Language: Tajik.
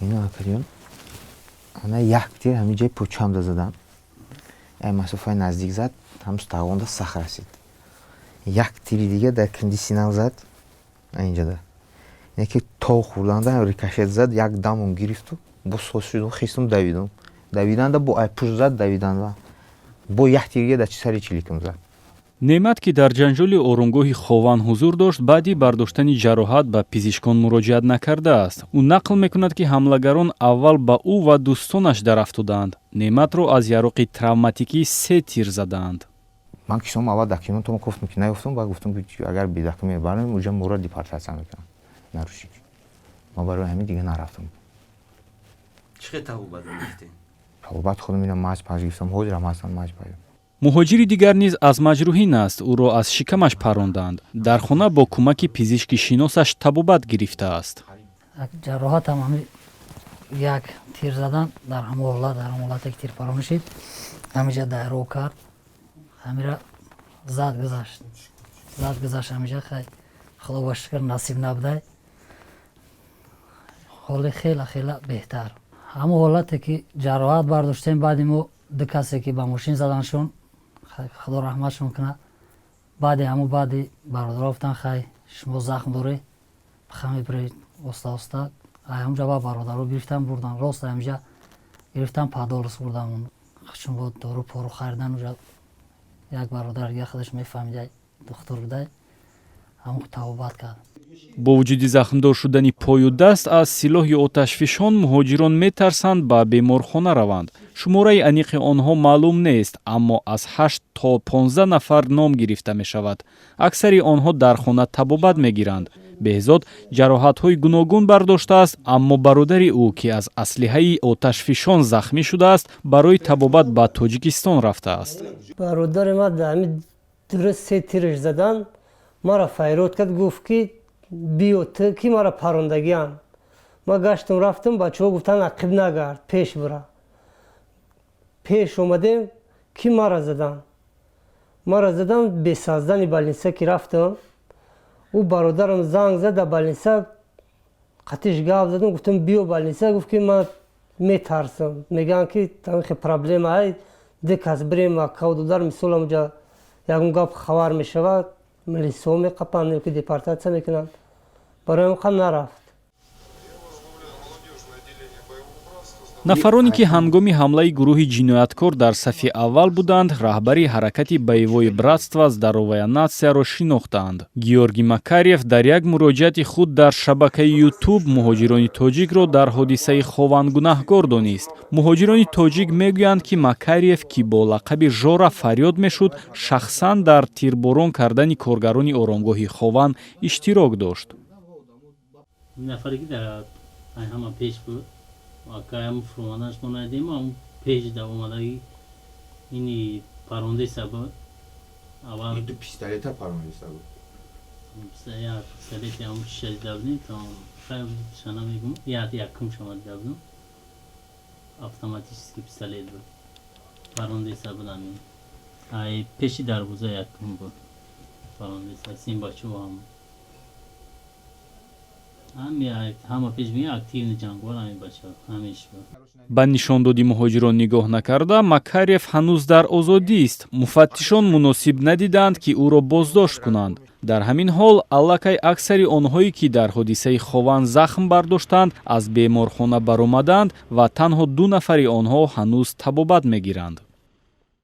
اینو آکاریون انا یک تیر همین جای پوچم دا زدم این مسافه نزدیک زد همون تاوانده سخت رسید یک تیری دیگه در کندی سینم زد اینجا ده اینه که تا خوردن ریکشت زد یک دم اون گرفت و با سوس شد و خیستم دویدن ده با ای پوش زد دویدن و با یک تیریه در چی سری چلیکم زد. Немат ки дар ҷанҷоли оронгоҳи Хован ҳузур дошт, баъди бардоштани ҷароҳат ба пизишкон муроҷиат накардааст. Ӯ нақл мекунад ки ҳамлагарон аввал ба ӯ ва дӯстонаш дарафтуданд. Нематро аз яроқи травматикӣ 3 тир задаанд. Ман кишом аввал документам гуфтам ки наёфтам ва гуфтам ки агар бе документ барам уҷа мора депортатсия мекунам. Нарушить. Ма барои ҳамин дига нарафтам. چقدر توبت گرفتین؟ توبت خودم میرم ماچ پاش گرفتم حاضرم هستم ماچ پاش. муҳоҷири дигар низ аз маҷрӯҳӣ наст ӯро аз шикамаш паронданд. Дар хона бо кӯмаки пизишки шиносаш табобат гирифтааст. ҷароҳатам ҳамин як тир задан дар ҳамон ҳолате ки тир парон шид ҳамиҷа дайро кард ҳамира зад гузашт ҳамиҷа хай худо ба шукр насиб набудай ҳоли хела беҳтар. ҳамон ҳолате ки ҷароҳат бардоштем баъди мо ду касе ки ба мошин заданшон худо раҳматшон кунад баъди бародаро гуфтанд хай шумо захм доред бихаме биред оста ҳамҷа ба бародаро гирифтан бурдан рост ҳамҷа гирифтан падолис бурдан чун бо дору пору харидан уҷа як бародар дига худаш мефаҳмида духтур будай ҳамон тавобат кард. бо вуҷуди захмдор шудани пою даст аз силоҳи оташфишон муҳоҷирон метарсанд ба беморхона раванд. шумораи аниқи онҳо маълум нест, аммо аз 8 то 15 нафар ном гирифта мешавад. аксари онҳо дар хона табобат мегиранд. беҳзод ҷароҳатҳои гуногун бардоштааст, аммо бародари ӯ ки аз аслиҳаи оташфишон захмӣ шудааст барои табобат ба тоҷикистон рафтааст. бародари ман ҳамин дуруст 3 тирш задан мара файрод кард гуфт ки биё ту ки мара парондагиам. ма гаштам рафтам бачаҳо гуфтанд ақиб нагард пеш бира. пеш омадем ки мара задан бесаздани балниса ки рафтам ӯ бародарам занг зад да балниса қатиш гап задам гуфтам биё балниса гуфт ки ман метарсам мегӯянд ки танхе проблема ай ду кас бирем кавдодар мисолам уҷа ягон гап хабар мешавад милисиҳо меқапанд ки депортатсия мекунанд барои қан нарафт. нафароне ки ҳангоми ҳамлаи гурӯҳи ҷинояткор дар сафи аввал буданд раҳбари ҳаракати боевое братство здаровая натсияро шинохтаанд. георгий макарьев дар як муроҷиати худ дар шабакаи ютуб муҳоҷирони тоҷикро дар ҳодисаи Хован гунаҳкор донист. муҳоҷирони тоҷик мегӯянд ки Макарьев ки бо лақаби Жора фарёд мешуд шахсан дар тирборон кардани коргарони оронгоҳи Хован иштирок дошт. Акаям фурманаш монадем ам пеж да омадаги ини паронде саба авал ду пистолета паронде саба я пистолет ам шеш давни то хай шана мегум якум шама давну автоматический пистолет буд паронде саба дами ай пеши дарвоза якум буд паронде саба син бачо ам ба нишондоди муҳоҷирон нигоҳ накарда Макарьев ҳанӯз дар озодист. муфаттишон муносиб надиданд ки ӯро боздошт кунанд. дар ҳамин ҳол аллакай аксари онҳое ки дар ҳодисаи Хован захм бардоштанд аз беморхона баромаданд ва танҳо 2 нафари онҳо ҳанӯз табобат мегиранд.